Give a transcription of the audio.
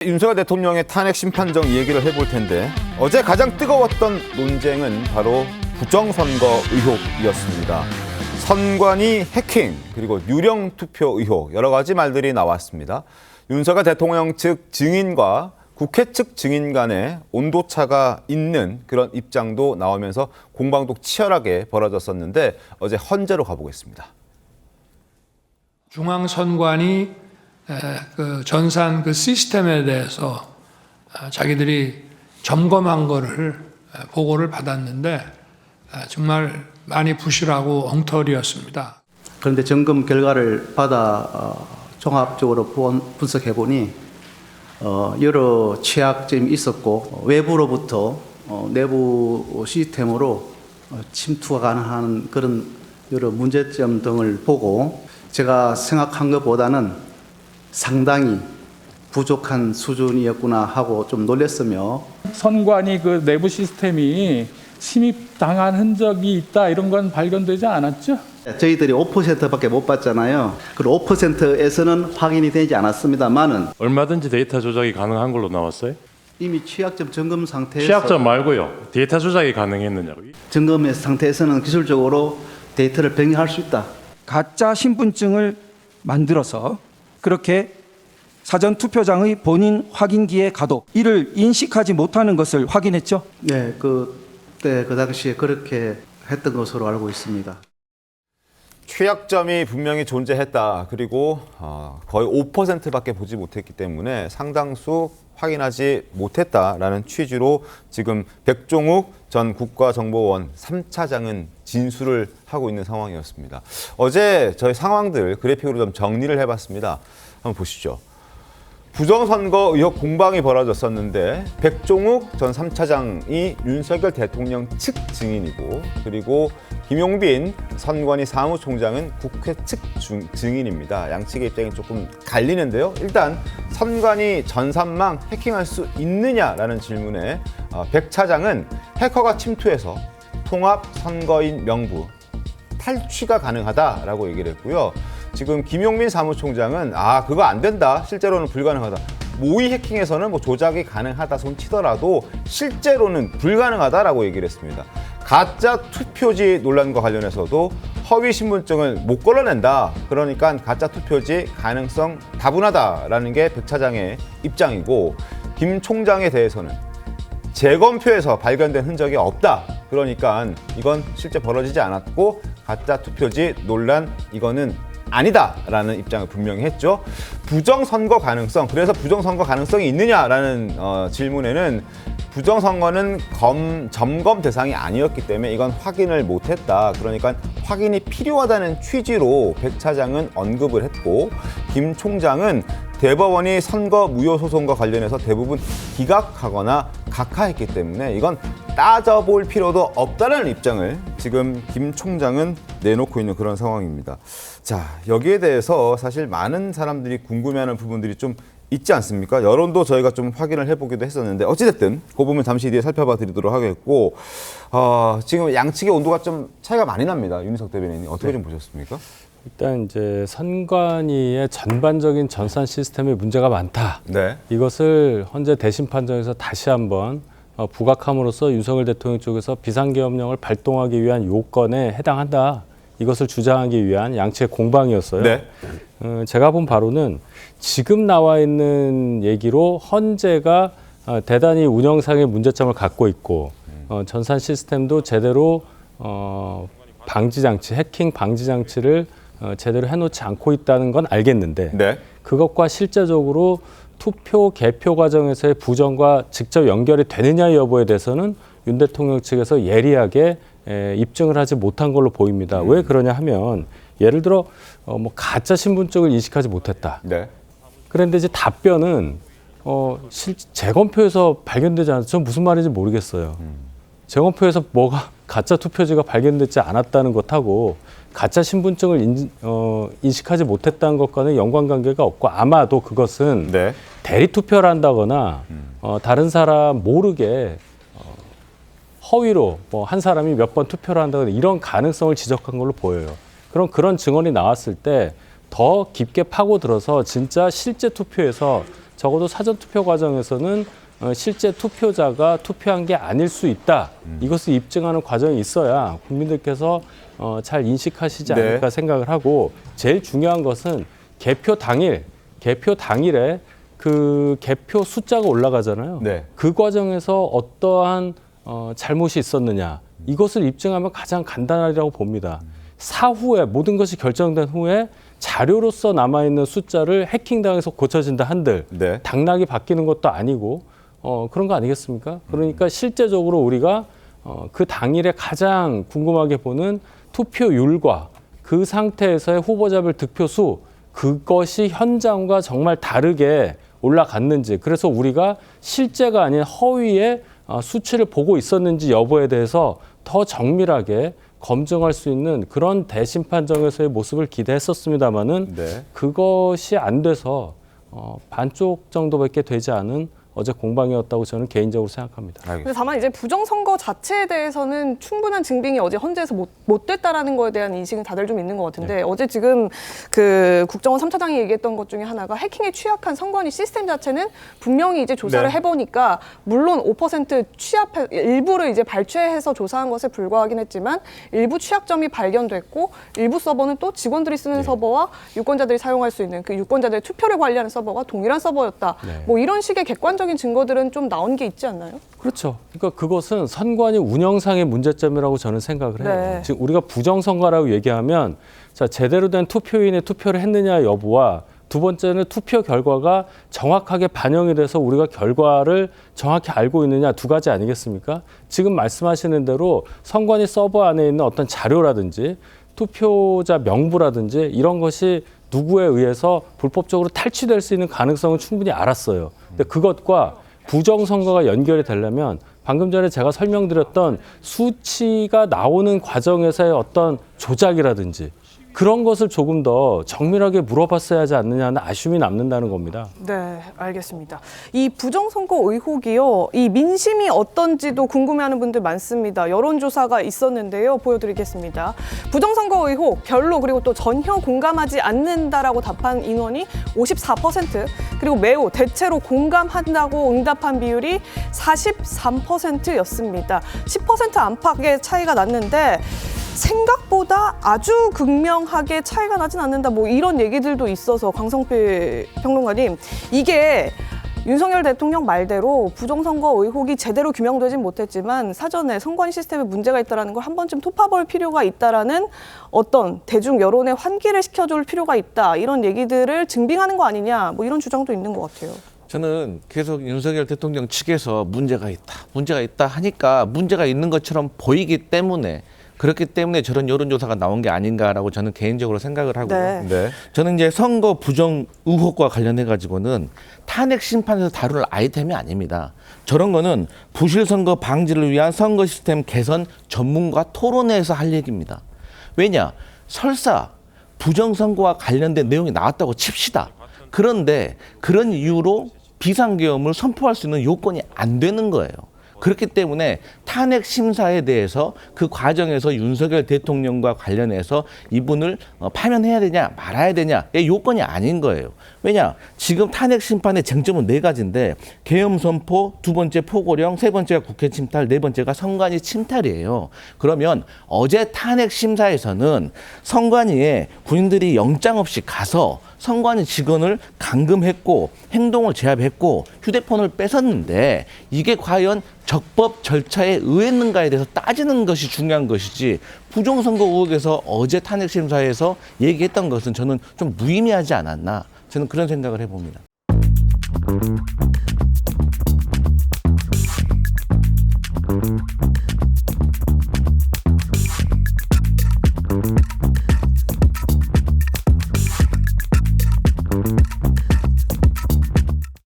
윤석열 대통령의 탄핵 심판정 얘기를 해볼 텐데 어제 가장 뜨거웠던 논쟁은 바로 부정선거 의혹이었습니다. 선관위 해킹 그리고 유령 투표 의혹 여러 가지 말들이 나왔습니다. 윤석열 대통령 측 증인과 국회 측 증인 간에 온도차가 있는 그런 입장도 나오면서 공방도 치열하게 벌어졌었는데 어제 헌재로 가보겠습니다. 중앙선관위 그 전산 그 시스템에 대해서 자기들이 점검한 거를 보고를 받았는데 정말 많이 부실하고 엉터리였습니다. 그런데 점검 결과를 받아 종합적으로 분석해 보니 여러 취약점이 있었고 외부로부터 내부 시스템으로 침투가 가능한 그런 여러 문제점 등을 보고 제가 생각한 것보다는 상당히 부족한 수준이었구나 하고 좀 놀랐으며 선관위 그 내부 시스템이 침입당한 흔적이 있다 이런 건 발견되지 않았죠? 저희들이 5%밖에 못 받잖아요. 그 5%에서는 확인이 되지 않았습니다만은 얼마든지 데이터 조작이 가능한 걸로 나왔어요? 이미 취약점 점검 상태에서 취약점 말고요. 데이터 조작이 가능했느냐고. 점검 상태에서는 기술적으로 데이터를 변경할 수 있다. 가짜 신분증을 만들어서 그렇게 사전 투표장의 본인 확인기에 가도 이를 인식하지 못하는 것을 확인했죠. 네, 그때 그 당시에 그렇게 했던 것으로 알고 있습니다. 취약점이 분명히 존재했다. 그리고 거의 5%밖에 보지 못했기 때문에 상당수 확인하지 못했다라는 취지로 지금 백종욱 전 국가정보원 3차장은 진술을 하고 있는 상황이었습니다. 어제 저희 상황들 그래픽으로 좀 정리를 해봤습니다. 한번 보시죠. 부정선거 의혹 공방이 벌어졌었는데 백종욱 전 3차장이 윤석열 대통령 측 증인이고 그리고 김용빈 선관위 사무총장은 국회 측 증인입니다. 양측의 입장이 조금 갈리는데요. 일단 선관위 전산망 해킹할 수 있느냐라는 질문에 백 차장은 해커가 침투해서 통합선거인 명부 탈취가 가능하다라고 얘기를 했고요. 지금 김용민 사무총장은 그거 안 된다. 실제로는 불가능하다. 모의 해킹에서는 뭐 조작이 가능하다 손 치더라도 실제로는 불가능하다라고 얘기를 했습니다. 가짜 투표지 논란과 관련해서도 허위 신분증을 못 걸러낸다. 그러니까 가짜 투표지 가능성 다분하다라는 게 백 차장의 입장이고 김 총장에 대해서는 재검표에서 발견된 흔적이 없다. 그러니까 이건 실제 벌어지지 않았고 가짜 투표지 논란 이거는 아니다라는 입장을 분명히 했죠. 부정선거 가능성, 그래서 부정선거 가능성이 있느냐라는 질문에는 부정선거는 점검 대상이 아니었기 때문에 이건 확인을 못했다. 그러니까 확인이 필요하다는 취지로 백 차장은 언급을 했고 김 총장은 대법원이 선거 무효 소송과 관련해서 대부분 기각하거나 각하했기 때문에 이건 따져볼 필요도 없다는 입장을 지금 김 총장은 내놓고 있는 그런 상황입니다. 자, 여기에 대해서 사실 많은 사람들이 궁금해하는 부분들이 좀 있지 않습니까? 여론도 저희가 좀 확인을 해보기도 했었는데 어찌됐든 그 부분 잠시 뒤에 살펴봐 드리도록 하겠고 지금 양측의 온도가 좀 차이가 많이 납니다. 윤희석 대변인이 어떻게 좀 보셨습니까? 일단 이제 선관위의 전반적인 전산 시스템에 문제가 많다. 네. 이것을 헌재 대심판정에서 다시 한번 부각함으로써 윤석열 대통령 쪽에서 비상계엄령을 발동하기 위한 요건에 해당한다. 이것을 주장하기 위한 양측의 공방이었어요. 네. 제가 본 바로는 지금 나와 있는 얘기로 헌재가 대단히 운영상의 문제점을 갖고 있고 전산 시스템도 제대로 방지 장치, 해킹 방지 장치를 제대로 해놓지 않고 있다는 건 알겠는데 네. 그것과 실제적으로 투표 개표 과정에서의 부정과 직접 연결이 되느냐 여부에 대해서는 윤 대통령 측에서 예리하게 입증을 하지 못한 걸로 보입니다. 왜 그러냐 하면 예를 들어 뭐 가짜 신분증을 인식하지 못했다. 네. 그런데 이제 답변은 재검표에서 발견되지 않았죠. 전 무슨 말인지 모르겠어요. 재검표에서 뭐가 가짜 투표지가 발견되지 않았다는 것하고 가짜 신분증을 인식하지 못했다는 것과는 연관관계가 없고 아마도 그것은 네. 대리투표를 한다거나 다른 사람 모르게 허위로 뭐 한 사람이 몇 번 투표를 한다거나 이런 가능성을 지적한 걸로 보여요. 그럼 그런 증언이 나왔을 때 더 깊게 파고들어서 진짜 실제 투표에서 적어도 사전투표 과정에서는 실제 투표자가 투표한 게 아닐 수 있다. 이것을 입증하는 과정이 있어야 국민들께서 잘 인식하시지 네. 않을까 생각을 하고 제일 중요한 것은 개표 당일에 그 개표 숫자가 올라가잖아요. 네. 그 과정에서 어떠한 잘못이 있었느냐 이것을 입증하면 가장 간단하리라고 봅니다. 사후에 모든 것이 결정된 후에 자료로서 남아있는 숫자를 해킹당해서 고쳐진다 한들 네. 당락이 바뀌는 것도 아니고 그런 거 아니겠습니까? 그러니까 실제적으로 우리가 그 당일에 가장 궁금하게 보는 투표율과 그 상태에서의 후보자별 득표수 그것이 현장과 정말 다르게 올라갔는지 그래서 우리가 실제가 아닌 허위의 수치를 보고 있었는지 여부에 대해서 더 정밀하게 검증할 수 있는 그런 대심판정에서의 모습을 기대했었습니다마는 네. 그것이 안 돼서 반쪽 정도밖에 되지 않은 어제 공방이었다고 저는 개인적으로 생각합니다. 알겠습니다. 근데 다만 이제 부정선거 자체에 대해서는 충분한 증빙이 어제 헌재에서 못 됐다라는 거에 대한 인식은 다들 좀 있는 것 같은데 어제 지금 그 국정원 3차장이 얘기했던 것 중에 하나가 해킹에 취약한 선관위 시스템 자체는 분명히 이제 조사를 네. 해보니까 물론 5% 취합해 일부를 이제 발췌해서 조사한 것에 불과하긴 했지만 일부 취약점이 발견됐고 일부 서버는 또 직원들이 쓰는 서버와 유권자들이 사용할 수 있는 그 유권자들의 투표를 관리하는 서버가 동일한 서버였다. 네. 뭐 이런 식의 객관적인 증거들은 좀 나온 게 있지 않나요? 그렇죠. 그러니까 그것은 선관위 운영상의 문제점이라고 저는 생각을 해요. 네. 지금 우리가 부정선거라고 얘기하면 자, 제대로 된 투표인의 투표를 했느냐 여부와 두 번째는 투표 결과가 정확하게 반영이 돼서 우리가 결과를 정확히 알고 있느냐 두 가지 아니겠습니까? 지금 말씀하시는 대로 선관위 서버 안에 있는 어떤 자료라든지 투표자 명부라든지 이런 것이 누구에 의해서 불법적으로 탈취될 수 있는 가능성은 충분히 알았어요. 근데 그것과 부정선거가 연결이 되려면 방금 전에 제가 설명드렸던 수치가 나오는 과정에서의 어떤 조작이라든지 그런 것을 조금 더 정밀하게 물어봤어야 하지 않느냐 하는 아쉬움이 남는다는 겁니다. 네, 알겠습니다. 이 부정선거 의혹이요, 이 민심이 어떤지도 궁금해하는 분들 많습니다. 여론조사가 있었는데요, 보여드리겠습니다. 부정선거 의혹, 별로 그리고 또 전혀 공감하지 않는다라고 답한 인원이 54%, 그리고 매우 대체로 공감한다고 응답한 비율이 43%였습니다. 10% 안팎의 차이가 났는데 생각보다 아주 극명하게 차이가 나진 않는다. 뭐 이런 얘기들도 있어서 강성필 평론가님, 이게 윤석열 대통령 말대로 부정선거 의혹이 제대로 규명되진 못했지만 사전에 선관위 시스템에 문제가 있다는 걸 한 번쯤 토파볼 필요가 있다라는 어떤 대중 여론의 환기를 시켜줄 필요가 있다. 이런 얘기들을 증빙하는 거 아니냐. 뭐 이런 주장도 있는 것 같아요. 저는 계속 윤석열 대통령 측에서 문제가 있다 하니까 문제가 있는 것처럼 보이기 때문에 그렇기 때문에 저런 여론조사가 나온 게 아닌가라고 저는 개인적으로 생각을 하고요. 네. 네. 저는 이제 선거 부정 의혹과 관련해 가지고는 탄핵 심판에서 다룰 아이템이 아닙니다. 저런 거는 부실 선거 방지를 위한 선거 시스템 개선 전문가 토론회에서 할 얘기입니다. 왜냐? 설사 부정 선거와 관련된 내용이 나왔다고 칩시다. 그런데 그런 이유로 비상계엄을 선포할 수 있는 요건이 안 되는 거예요. 그렇기 때문에 탄핵 심사에 대해서 그 과정에서 윤석열 대통령과 관련해서 이분을 파면해야 되냐 말아야 되냐의 요건이 아닌 거예요. 왜냐? 지금 탄핵 심판의 쟁점은 4가지인데 계엄 선포, 두 번째 포고령, 세 번째가 국회 침탈, 네 번째가 선관위 침탈이에요. 그러면 어제 탄핵 심사에서는 선관위에 군인들이 영장 없이 가서 선관위 직원을 감금했고 행동을 제압했고 휴대폰을 뺏었는데 이게 과연 적법 절차에 의했는가에 대해서 따지는 것이 중요한 것이지 부정선거 의혹에서 어제 탄핵 심사에서 얘기했던 것은 저는 좀 무의미하지 않았나 저는 그런 생각을 해봅니다.